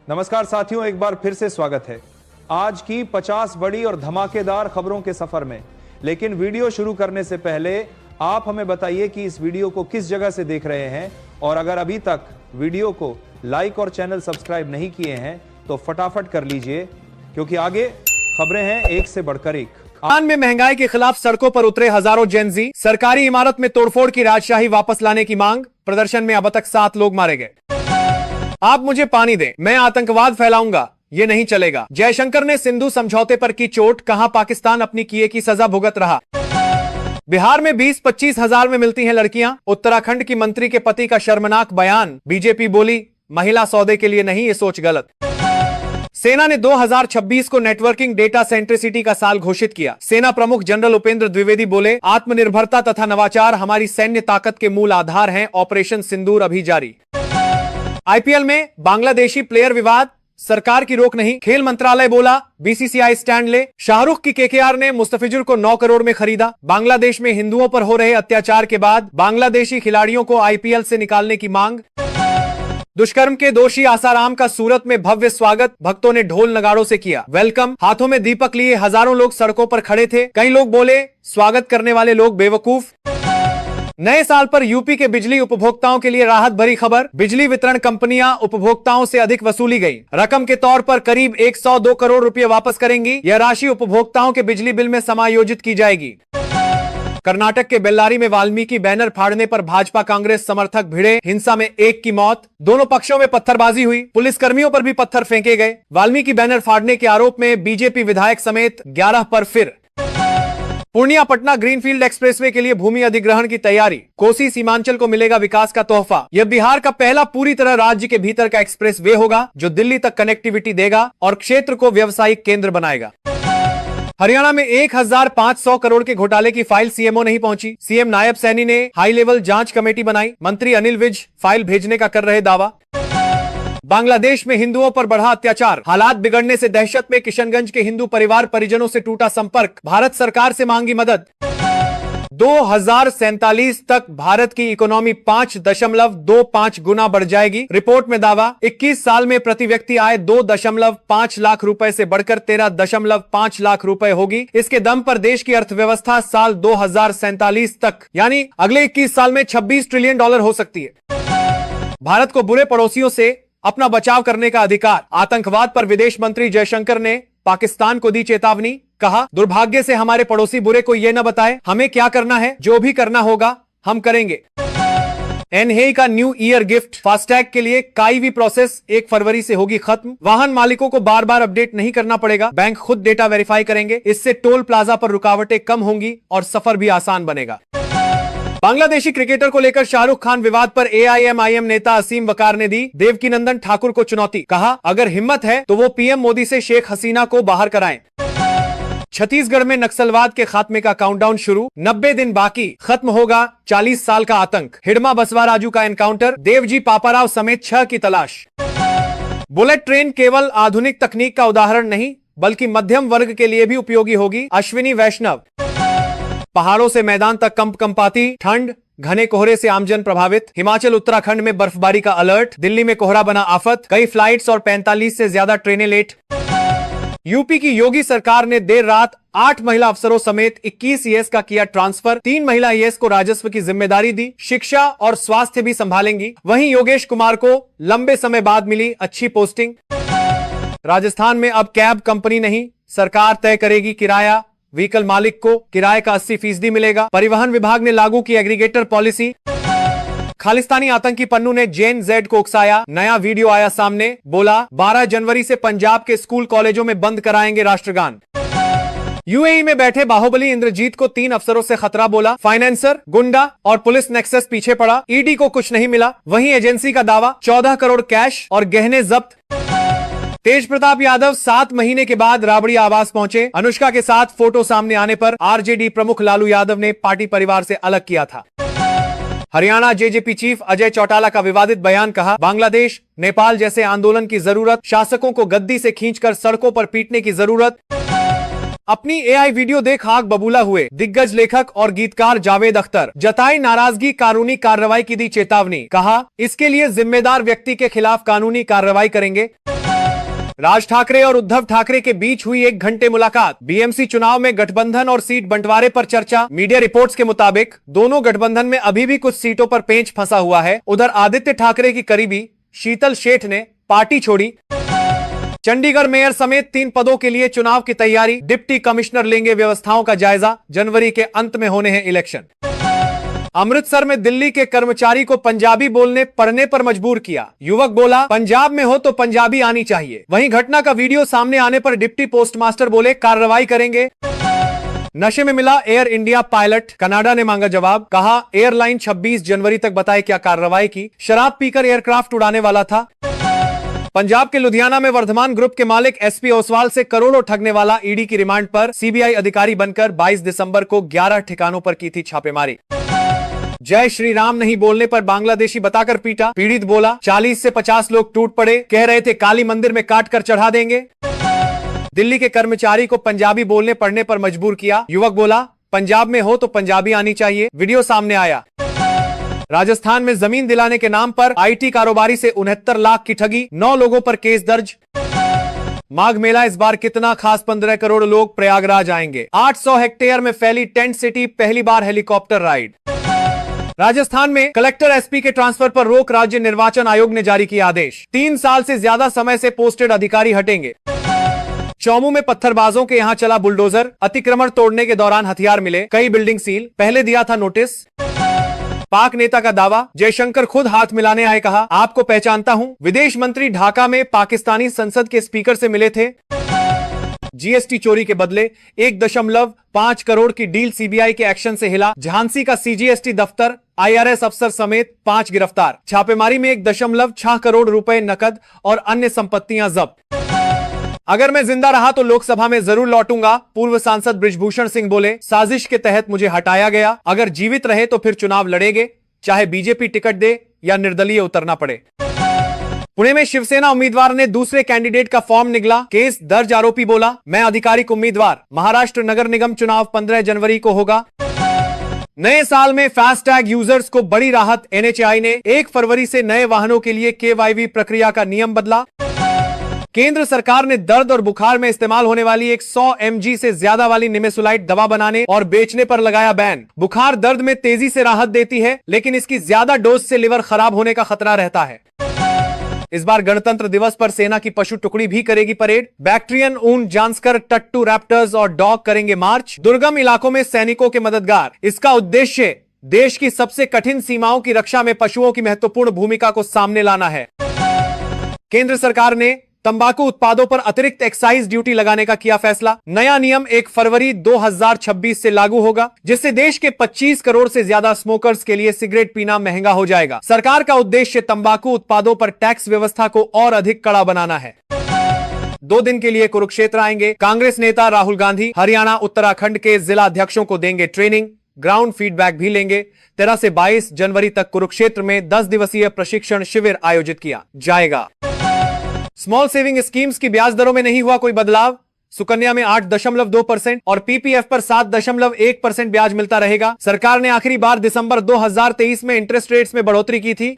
नमस्कार साथियों, एक बार फिर से स्वागत है आज की 50 बड़ी और धमाकेदार खबरों के सफर में। लेकिन वीडियो शुरू करने से पहले आप हमें बताइए कि इस वीडियो को किस जगह से देख रहे हैं, और अगर अभी तक वीडियो को लाइक और चैनल सब्सक्राइब नहीं किए हैं तो फटाफट कर लीजिए, क्योंकि आगे खबरें हैं एक से बढ़कर एक। ईरान में महंगाई के खिलाफ सड़कों पर उतरे हजारों जेनजी। सरकारी इमारत में तोड़फोड़ की राजशाही वापस लाने की मांग। प्रदर्शन में अब तक 7 लोग मारे गए। आप मुझे पानी दें, मैं आतंकवाद फैलाऊंगा, ये नहीं चलेगा। जयशंकर ने सिंधु समझौते पर की चोट, कहा पाकिस्तान अपनी किए की सजा भुगत रहा। बिहार में 20-25 हजार में मिलती हैं लड़कियां। उत्तराखंड की मंत्री के पति का शर्मनाक बयान। बीजेपी बोली महिला सौदे के लिए नहीं, ये सोच गलत। सेना ने 2026 को नेटवर्किंग डेटा सेंट्रिसिटी का साल घोषित किया। सेना प्रमुख जनरल उपेंद्र द्विवेदी बोले आत्मनिर्भरता तथा नवाचार हमारी सैन्य ताकत के मूल आधार हैं। ऑपरेशन सिंदूर अभी जारी। आईपीएल में बांग्लादेशी प्लेयर विवाद, सरकार की रोक नहीं। खेल मंत्रालय बोला बीसीसीआई स्टैंड ले। शाहरुख की केकेआर ने मुस्तफिजुर को 9 करोड़ में खरीदा। बांग्लादेश में हिंदुओं पर हो रहे अत्याचार के बाद बांग्लादेशी खिलाड़ियों को आईपीएल से निकालने की मांग। दुष्कर्म के दोषी आसाराम का सूरत में भव्य स्वागत, भक्तों ने ढोल नगाड़ों से किया वेलकम। हाथों में दीपक लिए हजारों लोग सड़कों पर खड़े थे। कई लोग बोले स्वागत करने वाले लोग बेवकूफ। नए साल पर यूपी के बिजली उपभोक्ताओं के लिए राहत भरी खबर। बिजली वितरण कंपनियां उपभोक्ताओं से अधिक वसूली गई रकम के तौर पर करीब 102 करोड़ रुपए वापस करेंगी। यह राशि उपभोक्ताओं के बिजली बिल में समायोजित की जाएगी। कर्नाटक के बेल्लारी में वाल्मीकि बैनर फाड़ने पर भाजपा कांग्रेस समर्थक भिड़े। हिंसा में एक की मौत। दोनों पक्षों में पत्थरबाजी हुई। पुलिस कर्मियों पर भी पत्थर फेंके गए। वाल्मीकि बैनर फाड़ने के आरोप में बीजेपी विधायक समेत 11 पर फिर। पूर्णिया पटना ग्रीनफील्ड एक्सप्रेसवे के लिए भूमि अधिग्रहण की तैयारी। कोसी सीमांचल को मिलेगा विकास का तोहफा। यह बिहार का पहला पूरी तरह राज्य के भीतर का एक्सप्रेसवे होगा, जो दिल्ली तक कनेक्टिविटी देगा और क्षेत्र को व्यावसायिक केंद्र बनाएगा। हरियाणा में 1500 करोड़ के घोटाले की फाइल सीएमओ नहीं पहुंची। सीएम नायब सैनी ने हाई लेवल जांच कमेटी बनाई। मंत्री अनिल विज फाइल भेजने का कर रहे दावा। बांग्लादेश में हिंदुओं पर बढ़ा अत्याचार, हालात बिगड़ने से दहशत में किशनगंज के हिंदू परिवार परिजनों से टूटा संपर्क। भारत सरकार से मांगी मदद। 2047 तक भारत की इकोनॉमी 5.25 गुना बढ़ जाएगी। रिपोर्ट में दावा। 21 साल में प्रति व्यक्ति आय 2.5 लाख रुपए से बढ़कर 13.5 लाख रुपए होगी। इसके दम पर देश की अर्थव्यवस्था साल 2047 तक यानी अगले 21 साल में $26 ट्रिलियन हो सकती है। भारत को बुरे पड़ोसियों से अपना बचाव करने का अधिकार। आतंकवाद पर विदेश मंत्री जयशंकर ने पाकिस्तान को दी चेतावनी। कहा दुर्भाग्य से हमारे पड़ोसी बुरे को यह न बताए हमें क्या करना है, जो भी करना होगा हम करेंगे। एनहेई का न्यू ईयर गिफ्ट। फास्टैग के लिए काईवी प्रोसेस 1 फरवरी से होगी खत्म। वाहन मालिकों को बार बार अपडेट नहीं करना पड़ेगा, बैंक खुद डेटा वेरीफाई करेंगे। इससे टोल प्लाजा पर रुकावटें कम होंगी और सफर भी आसान बनेगा। बांग्लादेशी क्रिकेटर को लेकर शाहरुख खान विवाद पर एआईएमआईएम नेता असीम वकार ने दी देवकीनंदन ठाकुर को चुनौती। कहा अगर हिम्मत है तो वो पीएम मोदी से शेख हसीना को बाहर कराएं। छत्तीसगढ़ में नक्सलवाद के खात्मे का काउंटडाउन शुरू। 90 दिन बाकी, खत्म होगा 40 साल का आतंक। हिडमा बसवा राजू का एनकाउंटर। देवजी पापाराव समेत 6 की तलाश। बुलेट ट्रेन केवल आधुनिक तकनीक का उदाहरण नहीं, बल्कि मध्यम वर्ग के लिए भी उपयोगी होगी। अश्विनी वैष्णव। पहाड़ों से मैदान तक कंपकंपाती ठंड, घने कोहरे से आमजन प्रभावित। हिमाचल उत्तराखंड में बर्फबारी का अलर्ट। दिल्ली में कोहरा बना आफत। कई फ्लाइट्स और 45 से ज्यादा ट्रेनें लेट। यूपी की योगी सरकार ने देर रात 8 महिला अफसरों समेत 21 ईएस का किया ट्रांसफर। 3 महिला ईएस को राजस्व की जिम्मेदारी दी। शिक्षा और स्वास्थ्य भी संभालेंगी। वहीं योगेश कुमार को लंबे समय बाद मिली अच्छी पोस्टिंग। राजस्थान में अब कैब कंपनी नहीं, सरकार तय करेगी किराया। व्हीकल मालिक को किराए का 80% मिलेगा। परिवहन विभाग ने लागू की एग्रीगेटर पॉलिसी। खालिस्तानी आतंकी पन्नू ने जेन जेड को उकसाया। नया वीडियो आया सामने। बोला 12 जनवरी से पंजाब के स्कूल कॉलेजों में बंद कराएंगे राष्ट्रगान। यूएई में बैठे बाहुबली इंद्रजीत को 3 अफसरों से खतरा। बोला फाइनेंसर, गुंडा और पुलिस नेक्सस पीछे पड़ा। ईडी को कुछ नहीं मिला। वहीं एजेंसी का दावा 14 करोड़ कैश और गहने जब्त। तेज प्रताप यादव 7 महीने के बाद राबड़ी आवास पहुंचे। अनुष्का के साथ फोटो सामने आने पर आरजेडी प्रमुख लालू यादव ने पार्टी परिवार से अलग किया था। हरियाणा जेजेपी चीफ अजय चौटाला का विवादित बयान। कहा बांग्लादेश, नेपाल जैसे आंदोलन की जरूरत, शासकों को गद्दी से खींचकर सड़कों पर पीटने की जरूरत। अपनी एआई वीडियो देख आग बबूला हुए दिग्गज लेखक और गीतकार जावेद अख्तर। जताई नाराजगी, कानूनी कार्रवाई की दी चेतावनी। कहा इसके लिए जिम्मेदार व्यक्ति के खिलाफ कानूनी कार्रवाई करेंगे। राज ठाकरे और उद्धव ठाकरे के बीच हुई 1 घंटे मुलाकात। बीएमसी चुनाव में गठबंधन और सीट बंटवारे पर चर्चा। मीडिया रिपोर्ट्स के मुताबिक दोनों गठबंधन में अभी भी कुछ सीटों पर पेंच फंसा हुआ है। उधर आदित्य ठाकरे की करीबी शीतल शेठ ने पार्टी छोड़ी। चंडीगढ़ मेयर समेत 3 पदों के लिए चुनाव की तैयारी। डिप्टी कमिश्नर लेंगे व्यवस्थाओं का जायजा। जनवरी के अंत में होने हैं इलेक्शन। अमृतसर में दिल्ली के कर्मचारी को पंजाबी बोलने पढ़ने पर मजबूर किया। युवक बोला, पंजाब में हो तो पंजाबी आनी चाहिए। वहीं घटना का वीडियो सामने आने पर डिप्टी पोस्टमास्टर बोले, कार्रवाई करेंगे। नशे में मिला एयर इंडिया पायलट, कनाडा ने मांगा जवाब। कहा, एयरलाइन 26 जनवरी तक बताए क्या कार्रवाई की। शराब पीकर एयरक्राफ्ट उड़ाने वाला था। पंजाब के लुधियाना में वर्धमान ग्रुप के मालिक एसपी ओसवाल से करोड़ों ठगने वाला ईडी की रिमांड पर सीबीआई अधिकारी बनकर 22 दिसंबर को 11 ठिकानों पर की थी छापेमारी। जय श्री राम नहीं बोलने पर बांग्लादेशी बताकर पीटा। पीड़ित बोला, 40 से 50 लोग टूट पड़े, कह रहे थे काली मंदिर में काट कर चढ़ा देंगे। दिल्ली के कर्मचारी को पंजाबी बोलने पढ़ने पर मजबूर किया। युवक बोला, पंजाब में हो तो पंजाबी आनी चाहिए। वीडियो सामने आया। राजस्थान में जमीन दिलाने के नाम पर आईटी कारोबारी से 69 लाख की ठगी। 9 लोगों पर केस दर्ज। माघ मेला इस बार कितना खास, 15 करोड़ लोग प्रयागराज आएंगे। 800 हेक्टेयर में फैली टेंट सिटी, पहली बार हेलीकॉप्टर राइड। राजस्थान में कलेक्टर एसपी के ट्रांसफर पर रोक, राज्य निर्वाचन आयोग ने जारी किया आदेश। 3 साल से ज्यादा समय से पोस्टेड अधिकारी हटेंगे। चौमू में पत्थरबाजों के यहां चला बुलडोजर। अतिक्रमण तोड़ने के दौरान हथियार मिले, कई बिल्डिंग सील। पहले दिया था नोटिस। पाक नेता का दावा, जयशंकर खुद हाथ मिलाने आए, कहा आपको पहचानता हूं। विदेश मंत्री ढाका में पाकिस्तानी संसद के स्पीकर से मिले थे। जीएसटी चोरी के बदले 1.5 करोड़ की डील, सीबीआई के एक्शन से हिला झांसी का सीजीएसटी दफ्तर। आईआरएस अफसर समेत 5 गिरफ्तार। छापेमारी में 1.6 करोड़ रुपए नकद और अन्य संपत्तियां जब्त। अगर मैं जिंदा रहा तो लोकसभा में जरूर लौटूंगा, पूर्व सांसद बृजभूषण सिंह बोले। साजिश के तहत मुझे हटाया गया, अगर जीवित रहे तो फिर चुनाव लड़ेंगे, चाहे बीजेपी टिकट दे या निर्दलीय उतरना पड़े। पुणे में शिवसेना उम्मीदवार ने दूसरे कैंडिडेट का फॉर्म निगला, केस दर्ज। आरोपी बोला, मैं आधिकारिक उम्मीदवार। महाराष्ट्र नगर निगम चुनाव 15 जनवरी को होगा। नए साल में फास्टैग यूजर्स को बड़ी राहत। एनएचएआई ने 1 फरवरी से नए वाहनों के लिए केवाईवी प्रक्रिया का नियम बदला। केंद्र सरकार ने दर्द और बुखार में इस्तेमाल होने वाली 100 mg से ज्यादा वाली निमेसुलाइट दवा बनाने और बेचने पर लगाया बैन। बुखार दर्द में तेजी से राहत देती है, लेकिन इसकी ज्यादा डोज से लिवर खराब होने का खतरा रहता है। इस बार गणतंत्र दिवस पर सेना की पशु टुकड़ी भी करेगी परेड। बैक्ट्रियन, ऊंट, जानस्कर, टट्टू, रैप्टर्स और डॉग करेंगे मार्च। दुर्गम इलाकों में सैनिकों के मददगार। इसका उद्देश्य देश की सबसे कठिन सीमाओं की रक्षा में पशुओं की महत्वपूर्ण भूमिका को सामने लाना है। केंद्र सरकार ने तंबाकू उत्पादों पर अतिरिक्त एक्साइज ड्यूटी लगाने का किया फैसला। नया नियम 1 फरवरी 2026 से लागू होगा, जिससे देश के 25 करोड़ से ज्यादा स्मोकर्स के लिए सिगरेट पीना महंगा हो जाएगा। सरकार का उद्देश्य तंबाकू उत्पादों पर टैक्स व्यवस्था को और अधिक कड़ा बनाना है। 2 दिन के लिए कुरुक्षेत्र आएंगे कांग्रेस नेता राहुल गांधी। हरियाणा, उत्तराखंड के जिला अध्यक्षों को देंगे ट्रेनिंग, ग्राउंड फीडबैक भी लेंगे। 13 से 22 जनवरी तक कुरुक्षेत्र में 10 दिवसीय प्रशिक्षण शिविर आयोजित किया जाएगा। स्मॉल सेविंग स्कीम्स की ब्याज दरों में नहीं हुआ कोई बदलाव। सुकन्या में 8.2% और पीपीएफ पर 7.1% ब्याज मिलता रहेगा। सरकार ने आखिरी बार दिसंबर 2023 में इंटरेस्ट रेट्स में बढ़ोतरी की थी।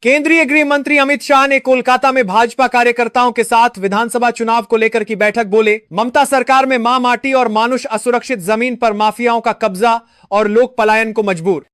केंद्रीय गृह मंत्री अमित शाह ने कोलकाता में भाजपा कार्यकर्ताओं के साथ विधानसभा चुनाव को लेकर की बैठक। बोले, ममता सरकार में मां माटी और मानुष असुरक्षित जमीन पर माफियाओं का कब्जा और लोक पलायन को मजबूर।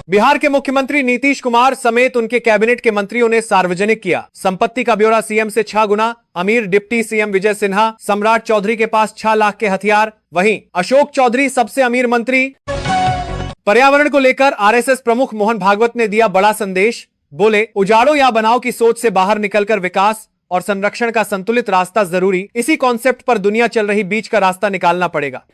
बिहार के मुख्यमंत्री नीतीश कुमार समेत उनके कैबिनेट के मंत्रियों ने सार्वजनिक किया संपत्ति का ब्यौरा। सीएम से 6 गुना अमीर डिप्टी सीएम विजय सिन्हा। सम्राट चौधरी के पास 6 लाख के हथियार। वहीं अशोक चौधरी सबसे अमीर मंत्री। पर्यावरण को लेकर आरएसएस प्रमुख मोहन भागवत ने दिया बड़ा संदेश। बोले, उजाड़ो या बनाओ की सोच से बाहर निकलकर विकास और संरक्षण का संतुलित रास्ता जरूरी। इसी कॉन्सेप्ट पर दुनिया चल रही, बीच का रास्ता निकालना पड़ेगा।